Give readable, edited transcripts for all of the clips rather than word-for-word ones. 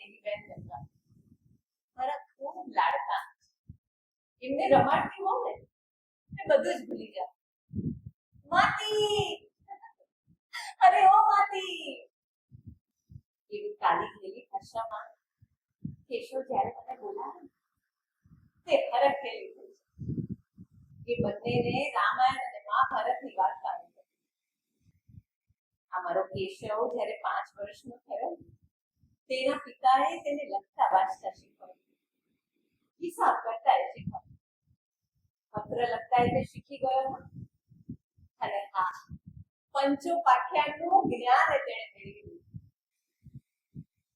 એની બેન ગંગા મારા ખૂબ લાડકા. એમને રમાડતી હોઉં ને એ બધું જ ભૂલી જાય. માતી, અરે ઓ માતી, એવી કાલી ગયેલી ભાષામાં કેશવ જ્યારે મને બોલાવે તે હરખ ખેલી થઈ છે. એ બંનેને રામાયણ અને મહાભારતની વાર્તા આવી. અમારો કેશવ જ્યારે 5 વર્ષનો થયો તેના પિતાએ તેને લખતા વાંચતા શીખવાડ્યું, હિસાબ કરતા એ શીખવાડ્યું, પત્ર લખતા એ શીખી ગયો. અને હા, પંચો પાઠ્યાનું જ્ઞાન તેણે મેળવી લીધું.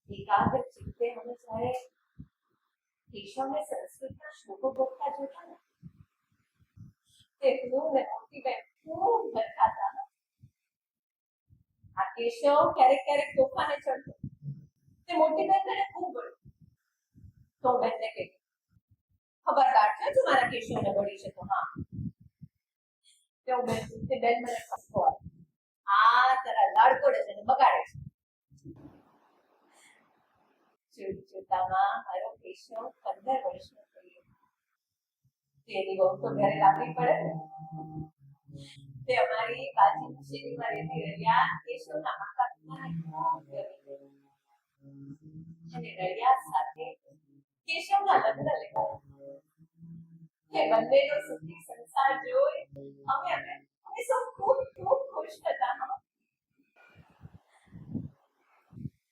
એકાગ્ર ચિત્તે અમે જ્યારે કેશવને સંસ્કૃતના શ્લોકો બોલતા જોતા ને તે હું ને મોટી બેન ખૂબ હરખાતા. આ કેશવ ક્યારેક ક્યારેક તોફાને ચડતો તે મોટી બેન તેને ખૂબ ગળ્યું. તો બેનને કહે, ખબરદાર છે તું મારા કેશવને ગળી છે તો હા. તેઓ બેન તે બેન મને ઠપકો આપે, આ તારા લાડકોડે છે ને બગાડે છે. જોતામાં મારો કેશવ 15 વર્ષનો થયો. તેની બહુ તો ઘરે લાવવી પડે ને. તે અમારી બાજુની શેરીમાં રહેતી રહ્યા કેશવના માતા પિતાને ખૂબ ગમી અને રળિયા સાથે કેશવના લગ્ન લેવાયા. એ બંનેનો સુખી સંસાર જોઈ અમે સૌ ખૂબ ખૂબ ખુશ હતા.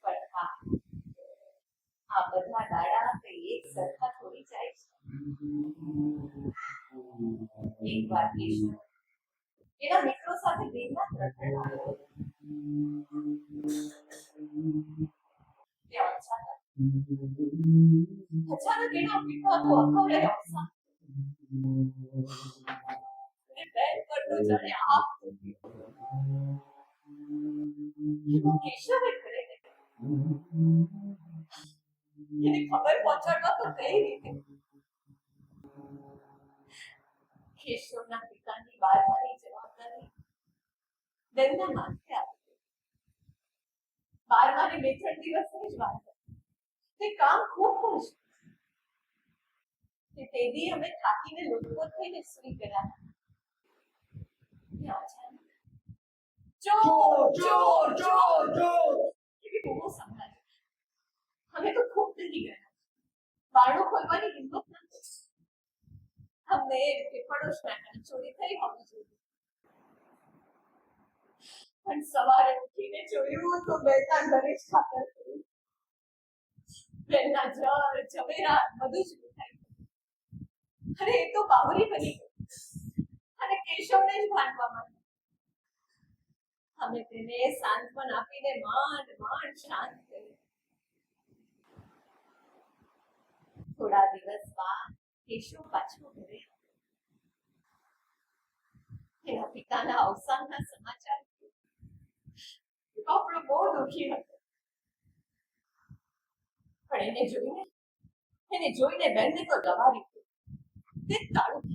પણ હા, આ બધા દાડા તે એક સરખા થોડી જાય છે. એક વાર કેશવ એના મિત્રો સાથે દેવનાથ રખડવા આવ્યો. તે અચાનક એના પિતાનું અકળે અવસાન બેન પર તો જાણે આપ કેશવે કરે એની ખબર પહોંચાડવા તો કઈ રીતે? કેશવના પિતાની 12માની જવાબદારી બેનના માથે આવી. 12માની 2-3 દિવસની જ વાત હતી. તે કામ ખૂબ ખુશ. તે દી અમે થાકીને લોટપોટ થઈને સૂઈ ગયા. ચોર ચોર ચોર ચોર એવી બૂમો સંભળાઈ. અમે તો ખૂબ ડરી ગયા. બારણું ખોલવાની હિંમત ન થઈ. અમને કે પડોશના ઘરે ચોરી થઈ હોવી જોઈએ. પણ સવારે ઉઠીને જોયું તો બેનના ઘરે જ ખાતર થયું. બેનના જર ઝવેરા બધું જ લૂંટાઈ ગયું. અને એ તો બાવરી બની ગઈ અને કેશવને જ ભાંડવા માંડી. અમે તેને સાંત્વન આપીને માંડ શાંત કરી. થોડા દિવસ બાદ કેશવ પાછો ઘરે આવ્યો. એના પિતાના અવસાનના સમાચાર આપણો બહુ દુઃખી હતો. પણ એને જોઈને બેનને તો દવારી તે તારું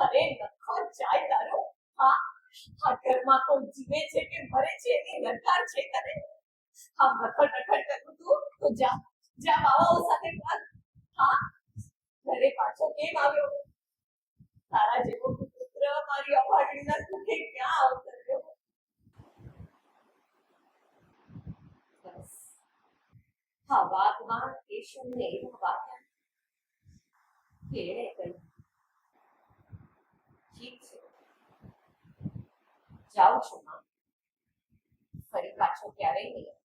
અરે નખો જાય તારો. હા, આ ઘરમાં કોઈ જીવે છે કે મરે છે એની દરકાર છે તને. આ નખડ કરું તું તો જા બાવાઓ સાથે વાત. હા, ઘરે પાછો કેમ આવ્યો? તારા જેવો પુત્ર મારી અભાગીના દુઃખે ક્યાં અવતર્યો? બસ આ વાતમાં કેશવને એવું વાગ્યા કે એણે કહ્યું, ઠીક છે, જાઉં છું માં, ફરી પાછો ક્યારેય નહીં.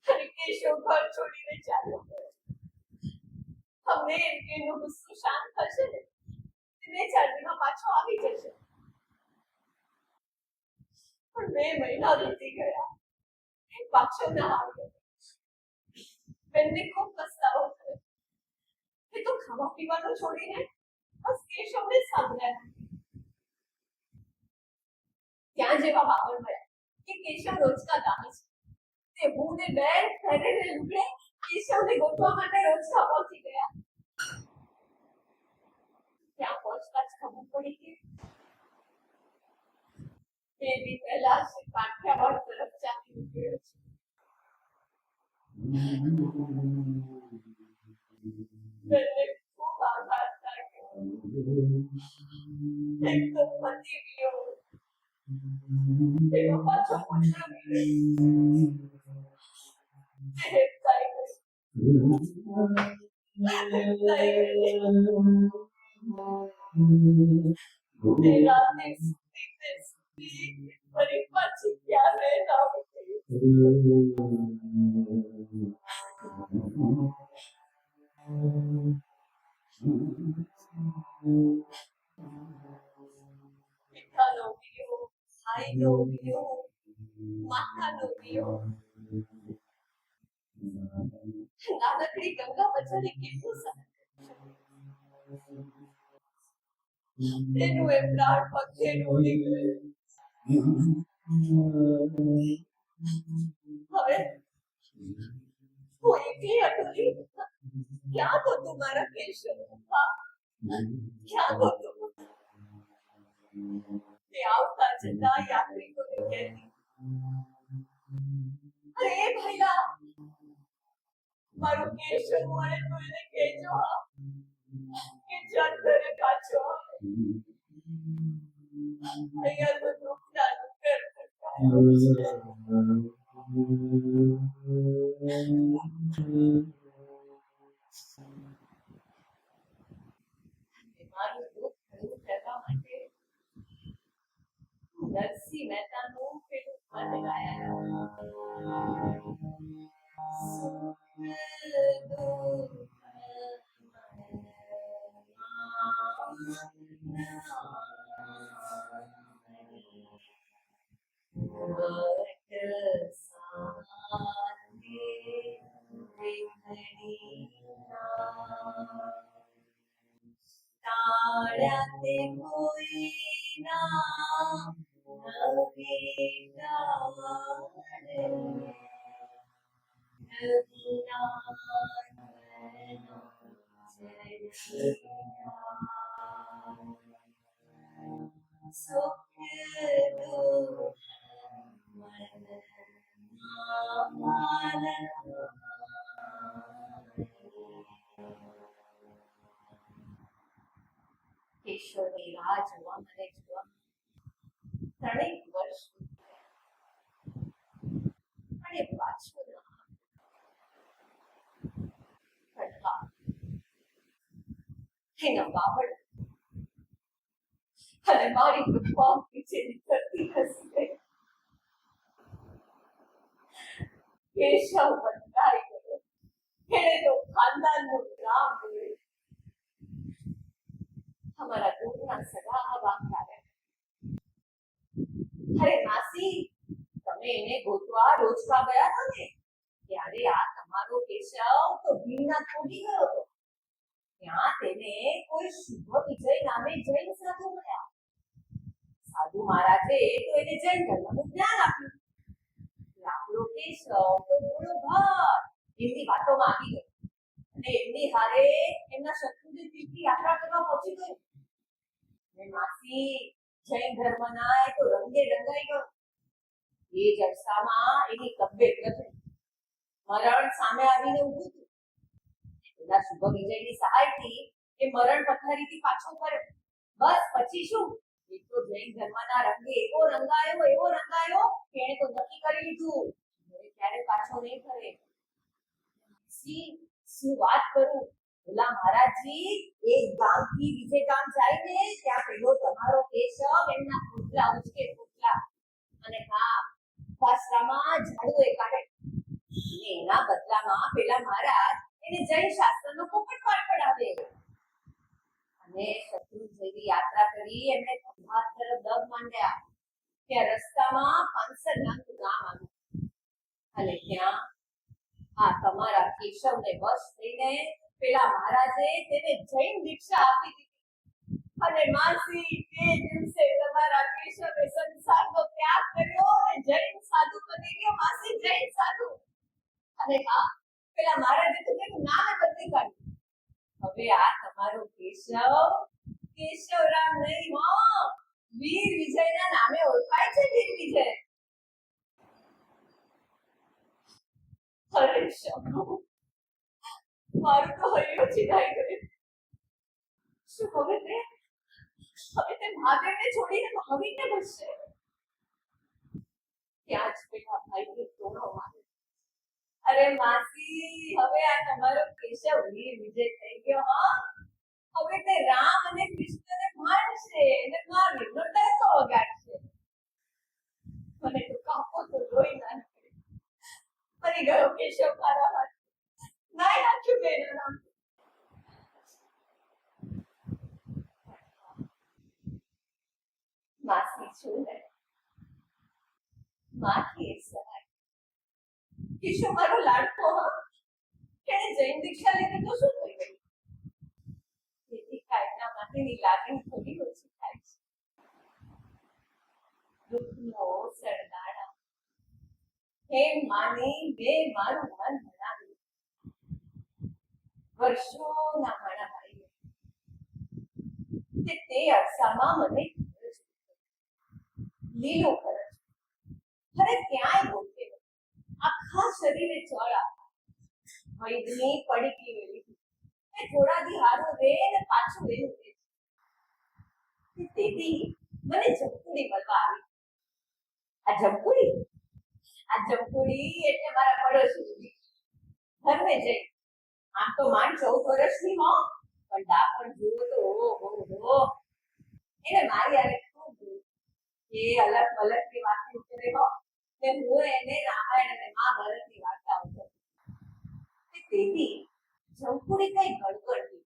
અને કેશવ ઘર છોડીને ચાલ્યો ગયો. અમને એમ કે એનો ગુસ્સો શાંત થશે ને 2-4 દિવસમાં પાછો આવી જશે. પણ 2 મહિના વીતી ગયા, પાછો ના આવ્યો. બેનને ખૂબ પસ્તાવો થયો. એ તો ખાવા પીવાનું છોડીને બસ કેશવને સાંભળ્યા. ત્યાં જેવા બાબર મળ્યા કે કેશવ રોજકા ગામે છે. તે હું ને બેન ઘરે લુગડે કેશવને ગોતવા માટે રોજકા પહોંચી ગયા. ત્યાં પહોંચતા જ ખબર પડી કે 2 દી પહેલા કાઠિયાવાડ તરફ ચાલી નીકળ્યો છે. બંને ખૂબ આઘાત લાગ્યો. એક તો પતિ ગયો, એનો પાછો પુત્ર ગયો. તે થઈ ગઈ. તે રાતે સુતી ફરી પાછી ક્યારે પિતાનો વિયોગ, ભાઈનો વિયોગ, માતાનો વિયોગ. નાનકડી ગંગા બચારી કેટલું સહન તેનું એ પ્રાણ પંખે ઉડી ગયું. હવે હું એકલી અટુલી. ક્યાં ગોતું મારા કેશવ? ક્યાં ગોતું? તે આવતા જતા યાત્રિકોને કહેતી, અરે એ ભાઈલા, મારું કેશવ મળે તો એને કહેજો કે જન ઘરે પાછો આવે. અહીંયા તો દુઃખના દુઃખર મારું દુઃખ દૂર કરવા માટે નરસિંહ મહેતાનું પેલું પદ ગાયા. તાળાતે કોઈના નવે ડાળે સુખ દુઃખ કેશવની રાહ જોવા મને જોવા 3 વર્ષ અને પાછું એના બાવળ અને મારી કૃપા પીછેની ધરતી ખસી ગઈ. કેશવ બદલાઈ ગયો. એને તો ખાનદાનનું નામ જોયું. हमारा दूधना सगा वांगा है. अरे मासी, તમે એને ગોતવા રોજકા ગયા હતા ને, ત્યારે આ તમારો કેશવ તો ભીમના થોડી ગયો હતો. ત્યાં તેને કોઈ શુભ વિજય નામે જૈન સાધુ મળ્યા. સાધુ મહારાજે તો એને જૈન ધર્મનું જ્ઞાન આપ્યું. આપણો કેશવ તો બોલો ભાર એમની વાતોમાં આવી ગયો અને એમની હારે એમના શત્રુજી તીર્થની યાત્રા કરવા પહોંચી ગયો. માસી, જૈન ધર્મના એ તો રંગે રંગાઈ ગયો. એ જ અરસામાં એની તબિયત બગડી. મરણ સામે આવીને ઊભું થયું. એના શુભ વિજયની સહાયથી એ મરણ પથારીથી પાછો ફર્યો. બસ પછી શું, એ તો જૈન ધર્મના રંગે એવો રંગાયો કે એણે તો નક્કી કરી લીધું હવે ક્યારે પાછો નહીં ફરે. શું વાત કરું, ઓલા મહારાજજી એક ગામથી બીજે ગામ જાય ને ત્યાં પેલો તમારો કેશવ એમના પુતલા ઉચકે પુતલા અને હા પાસરામાં ઝાડુ એ કાઢે. એના બદલામાં પેલા મહારાજ એને જૈન શાસ્ત્રનો પોપટ પાઠ પડાવે અને શત્રુ જેવી યાત્રા કરી એમને ખંભાત તરફ દબ માંડ્યા. ત્યાં રસ્તામાં પાંસર નામનું ગામ આવ્યું અને ત્યાં આ તમારા કેશવને વશ થઈને પેલા મહારાજે તેને જૈન દીક્ષા આપી દીધી. અને માસી, તે દિવસે તમારા કેશવે સંસારનો ત્યાગ કર્યો અને જૈન સાધુ બની ગયો. માસી, જૈન સાધુ. અને હા, પેલા મહારાજે તો તેનું નામ બદલી કાઢ્યું. હવે આ તમારો કેશવરામ નહીં હો, વીર વિજયના નામે ઓળખાય છે. વીર વિજય. અરે શંભુ, મારું તો હૈયું છીનાઈ ગયું. શું હવે તે મહાદેવને છોડીને મહાવીરને ભજશે? ત્યાં જ પેલા ભાઈને તોડો મારે. અરે માસી, હવે આ તમારો કેશવ વીર વિજય થઈ ગયો. હા, હવે તે રામ અને કૃષ્ણને મારશે અને મહાવીરનો ડંકો વગાડશે. મને તો કાપો તો રોઈ ના નીકળે. મરી ગયો કેશવ મારા હાથ. નાય નાખ્યું મેં એનું નામ. માસી છું ને, માથી એક સહાય. કેશવ મારો લાડકો. હા, એને જૈન દીક્ષા લીધી તો શું થઈ ગયું? તેથી કાયના માટેની લાગણી થોડી ઓછી થાય છે. દુઃખનો સરદારા, હે માની મેં મારું મન બનાવ્યું. વર્ષોના મારા ભાઈએ તે અરસામાં મને લીલો કરે છે. અરે ક્યાંય ગોઠે આખા શરીરે ચડા. વૈદની પડીકી વેલી એ થોડા દી હારું રે ને પાછું વેલું રે. તેથી મને જમકુડી મળવા આવી. આ જમકુડી એટલે મારા પડોશી ઘરને જઈ. આમ તો માંડ 14 વર્ષની હો, પણ દાપણ જુઓ તો ઓહો. એને મારી આરે ખૂબ એ અલગ ની વાત ઉતરે હો. ને હું એને રામાયણ અને મહાભારતની વાર્તાઓ કરું. તેથી જમકુડી કઈ ગડગડતી.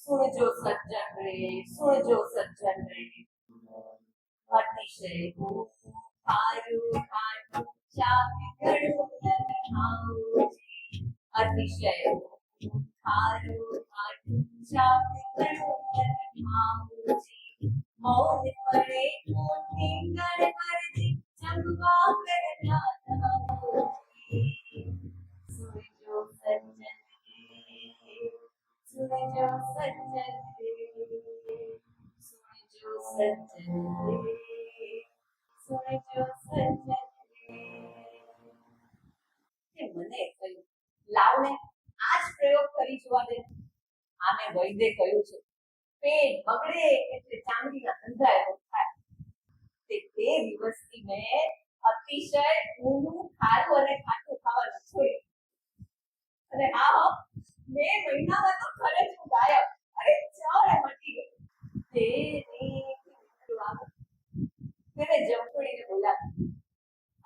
સુણજો સજ્જન રે, સુણજો સજ્જન રે, અતિશય ખારું ખાટું ચાવી ગળું ખાવું. અતિશય ખારું ખાટું ચાવી ગળું ખાવું. મૌન પડે મોટી ગણપતિ જમવા કરતા સુણજો સજ્જન રે, સુણજો સજ્જન રે, સુણજો સજ્જન રે, સુણજો સજ્જન રે. મને કહ્યું, લાવને આજ પ્રયોગ કરી જોવા દે. આમે વૈદ્ય કહ્યું છે, પેટ બગડે એટલે ચામડીના ધંધા એવો થાય. તે દિવસથી મેં અતિશય ઊંધું ખારું અને ખાટું ખાવાનું છોડ્યું. અને હા, 2 મહિનામાં તો ખરેખર ગાયબ. અરે ચારે મટી ગઈ. તેને જમકુડીને બોલાવી.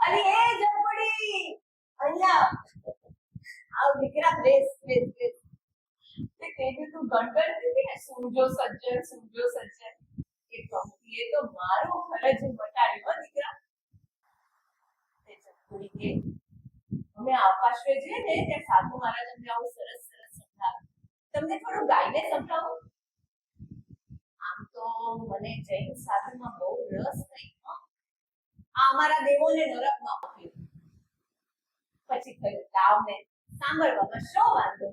અરે એ જમકુડી, અહીંયા આવ દીકરા, બેસ. તે કીધું તું ગણગણતી હતી ને, સુણજો સજ્જન, સુણજો સજ્જન. એ કંપનીએ તો મારું ફરજ મટાડ્યું દીકરા. તે જમકુડી કે અમે આપાશ્વે જઈએ ને ત્યાં સાધુ મહારાજ અમને આવું સરસ સમજાવે. તમને થોડું ગાઈને સમજાવું. આમ તો મને જૈન સાધુમાં બહુ રસ નહીં. આ અમારા દેવોને નરકમાં મોકલ્યું. પછી કહ્યું, લાવને સાંભળવામાં શો વાંધો.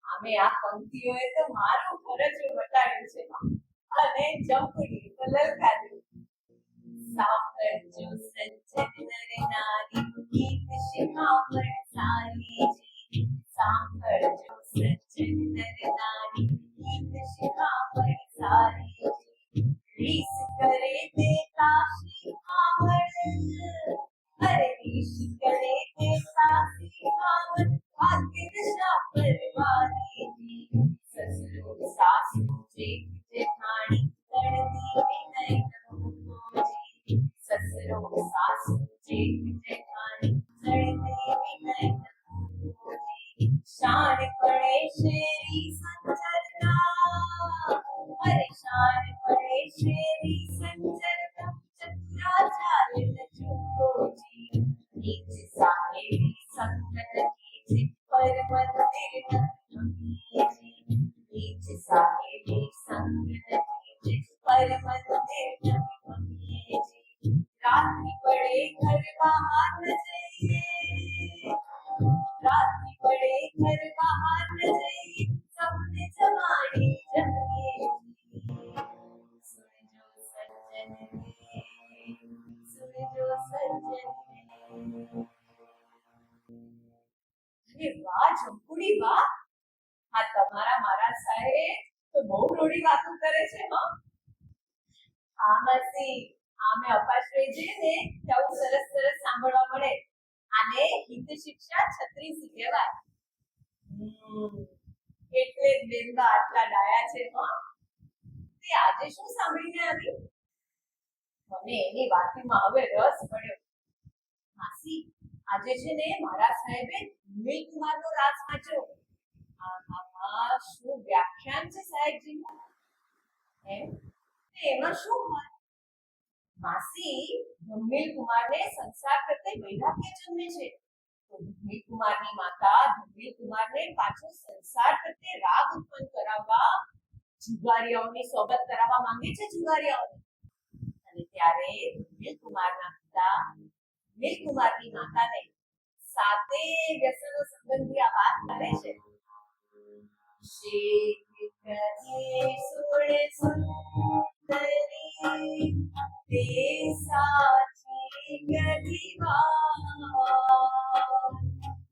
અમે આ પંક્તિઓએ તો મારું ફરજ વટાડ્યું છે. અને જમકુડી તો લલકાર્યું. સાંભળજો સજ્જન નર નારી, ગીત શિખામણ સારી જી. સાંભળજો સજ્જન નર નારી, ગીત શિખામણ સારી જી. રીસ કરે તે કાશી કામણ, અરે રીસ કરે તે કાશી કામણ. ભાગ્ય દશા પરવારી જી. સસરો સાસુ જેઠ જેઠાણી, તણતી વિનય નમોજી. સસરો સાસુ જેઠ જેઠાણી, તણતી વિનય નમોજી. શાન પડે શેરી સંચરતા, અરે શાન પડે શેરી સંચરતા. ચતુરા ચાલ ન ચૂકોજી. નીચ સાહેબી સંગત કીજે, પર મંદિર ન ભમીજી. નીચ સાહેબી સંગત કીજે, પર મંદિર ન ભમીજી. રાત્રિ પડે ઘર બહાર ન જઈએ, રાત્રિ પડે ઘર બહાર ન જઈએ. સૌને જમાડી જમીએ. સુણજો સજ્જન રે, સુણજો સજ્જન રે. અરે વાહ જંકુડી વાહ, આ તમારા મારા સાહેબ તો બહુ રોડી વાતો કરે છે હો. હા માસી, આમે અપાશ્રય જઈએ ને ત્યાં સરસ સરસ સાંભળવા મળે. આને હિત શિક્ષા 36 કહેવાય. એટલે જ બેનબા આટલા ડાયા છે હો. તે આજે શું સાંભળીને આવી? મને એની વાતમાં હવે રસ પડ્યો. માસી, આજે છે ને મારા સાહેબે મિલ્કમાનો રાસ વાંચ્યો. આહાહા, શું વ્યાખ્યાન છે સાહેબજીનું. એમ? એમાં શું હોય? માસી, ધમ્મીલ કુમારને સંસાર પ્રત્યે વૈરાગ્ય જન્મે છે. તો ધમ્મીલ કુમારની માતા ધમ્મીલ કુમારને પાછો સંસાર પ્રત્યે રાગ ઉત્પન્ન કરાવવા જુગારીઓની સોબત કરાવવા માંગે છે જુગારીઓને. અને ત્યારે ધમ્મીલ કુમારના પિતા ધમ્મીલ કુમારની માતાને સાતે વ્યસનો સંબંધી આ વાત કરે છે. શેખ સોળ સુંદરી તે સાચી ગરીબા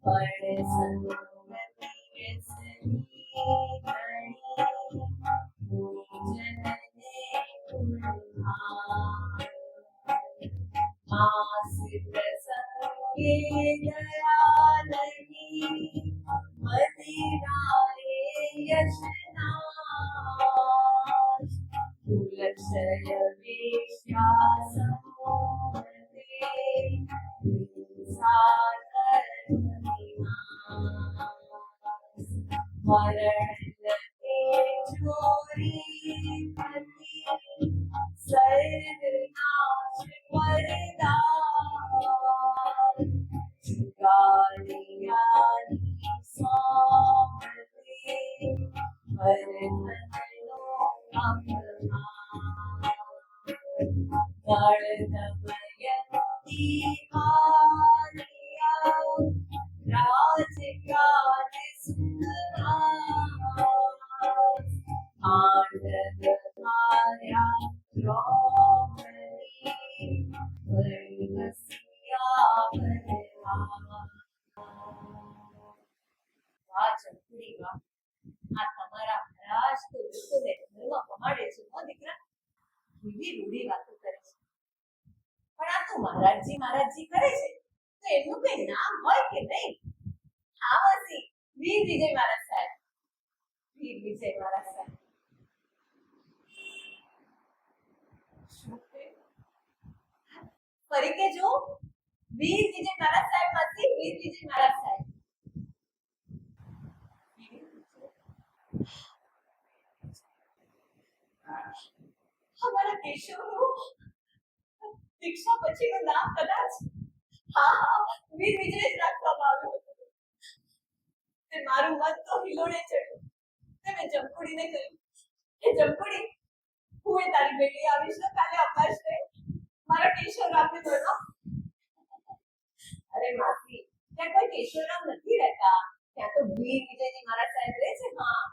પણ સંગતિ વ્યસની ગણી જનને ઉલ્હાર માસ પ્રસંગે દયાલની મદિરાએ યશનાશ તુલક્ષય વેશ્યાસમોહતે સાધર્મિનાશ મરણલતે ચોરી પતિ સર્વનાશ વરદાન જુગારિયાની સામર્થે હરધનનો અપમાન ગળદમયંતી હારિયા રાજકાજ સુખવાસ આનંદ ધાર્યા દ્રૌપદી વૈવસ્યા વરવા. વાહ જંકુડી વાહ, આ તમારા મહારાજ તો લોકોને ધર્મ પમાડે છે હો દીકરા. કેવી રૂડી વાતો કરે છે. પણ આ તો મહારાજજી કરે છે તો એમનું કઈ નામ હોય કે નહીં? હા માસી, વીર વિજય મહારાજ સાહેબ. વીર વિજય મહારાજ સાહેબ. શું કે? ફરી કેજો. વીર વિજય મહારાજ સાહેબ માસી, વીર વિજય મહારાજ સાહેબ. અમારા કેશવનું દીક્ષા પછીનું નામ કદાચ હા વીર વિજય જ રાખવામાં આવ્યું હતું. તે મારું મન તો હિલોડે ચડ્યું. તે મેં જમકુડીને કહ્યું કે જમકુડી, હું એ તારી બેટી આવીશ ને કાલે અપાશ ને મારા કેશવરામને મળવા. અરે માસી, ત્યાં કોઈ કેશવરામ નથી રહેતા, ત્યાં તો વીર વિજયજી મહારાજ સાહેબ રહે છે. હા,